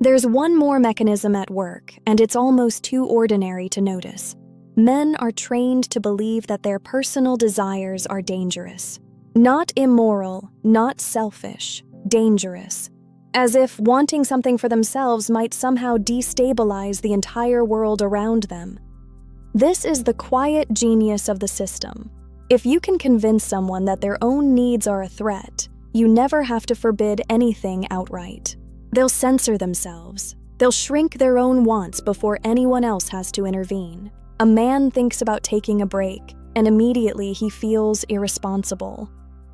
There's one more mechanism at work, and it's almost too ordinary to notice. Men are trained to believe that their personal desires are dangerous. Not immoral, not selfish, dangerous. As if wanting something for themselves might somehow destabilize the entire world around them. This is the quiet genius of the system. If you can convince someone that their own needs are a threat, you never have to forbid anything outright. They'll censor themselves. They'll shrink their own wants before anyone else has to intervene. A man thinks about taking a break, and immediately he feels irresponsible.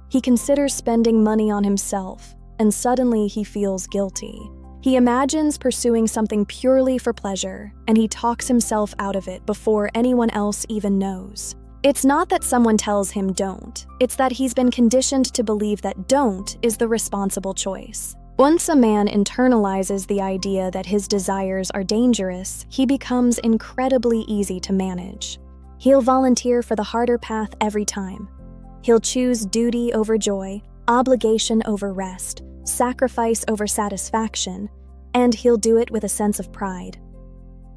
He considers spending money on himself, and suddenly he feels guilty. He imagines pursuing something purely for pleasure, and he talks himself out of it before anyone else even knows. It's not that someone tells him don't, it's that he's been conditioned to believe that don't is the responsible choice. Once a man internalizes the idea that his desires are dangerous, he becomes incredibly easy to manage. He'll volunteer for the harder path every time. He'll choose duty over joy, obligation over rest, sacrifice over satisfaction, and he'll do it with a sense of pride.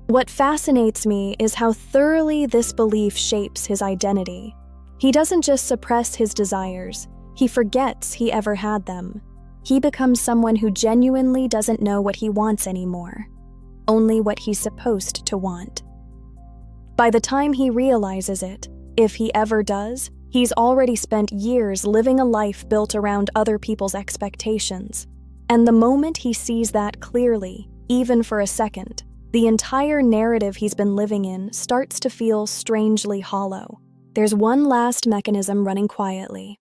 What fascinates me is how thoroughly this belief shapes his identity. He doesn't just suppress his desires, he forgets he ever had them. He becomes someone who genuinely doesn't know what he wants anymore, only what he's supposed to want. By the time he realizes it, if he ever does, he's already spent years living a life built around other people's expectations. And the moment he sees that clearly, even for a second, the entire narrative he's been living in starts to feel strangely hollow. There's one last mechanism running quietly.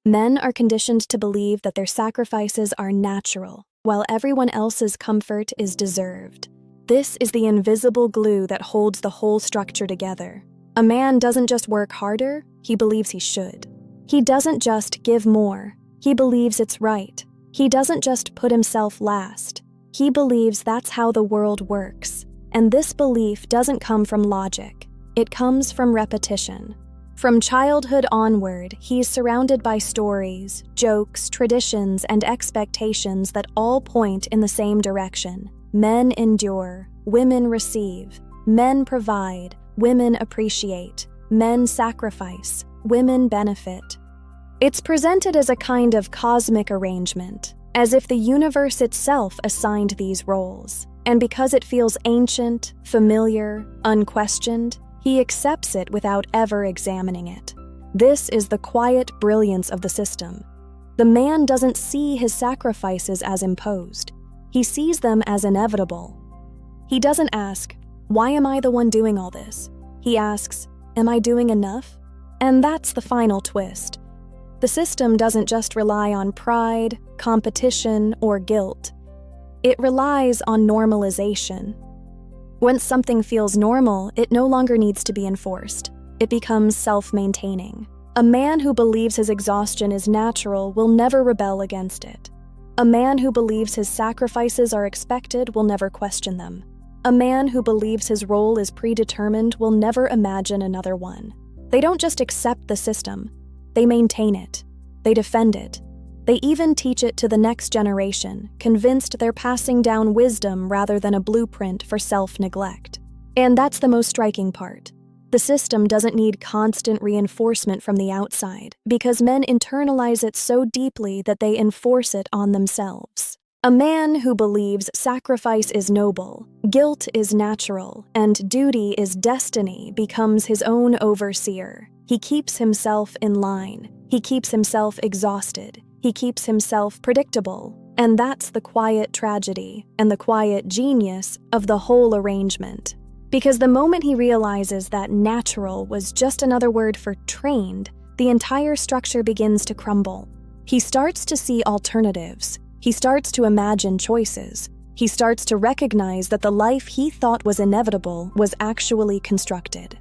Men are conditioned to believe that their sacrifices are natural, while everyone else's comfort is deserved. This is the invisible glue that holds the whole structure together. A man doesn't just work harder, he believes he should. He doesn't just give more, he believes it's right. He doesn't just put himself last, he believes that's how the world works. And this belief doesn't come from logic, it comes from repetition. From childhood onward, he's surrounded by stories, jokes, traditions, and expectations that all point in the same direction. Men endure, women receive, men provide, women appreciate, men sacrifice, women benefit. It's presented as a kind of cosmic arrangement, as if the universe itself assigned these roles. And because it feels ancient, familiar, unquestioned, he accepts it without ever examining it. This is the quiet brilliance of the system. The man doesn't see his sacrifices as imposed. He sees them as inevitable. He doesn't ask, "Why am I the one doing all this?" He asks, "Am I doing enough?" And that's the final twist. The system doesn't just rely on pride, competition, or guilt. It relies on normalization. Once something feels normal, it no longer needs to be enforced. It becomes self-maintaining. A man who believes his exhaustion is natural will never rebel against it. A man who believes his sacrifices are expected will never question them. A man who believes his role is predetermined will never imagine another one. They don't just accept the system, they maintain it. They defend it. They even teach it to the next generation, convinced they're passing down wisdom rather than a blueprint for self-neglect. And that's the most striking part. The system doesn't need constant reinforcement from the outside, because men internalize it so deeply that they enforce it on themselves. A man who believes sacrifice is noble, guilt is natural, and duty is destiny becomes his own overseer. He keeps himself in line. He keeps himself exhausted. He keeps himself predictable, and that's the quiet tragedy and the quiet genius of the whole arrangement. Because the moment he realizes that natural was just another word for trained, the entire structure begins to crumble. He starts to see alternatives. He starts to imagine choices. He starts to recognize that the life he thought was inevitable was actually constructed.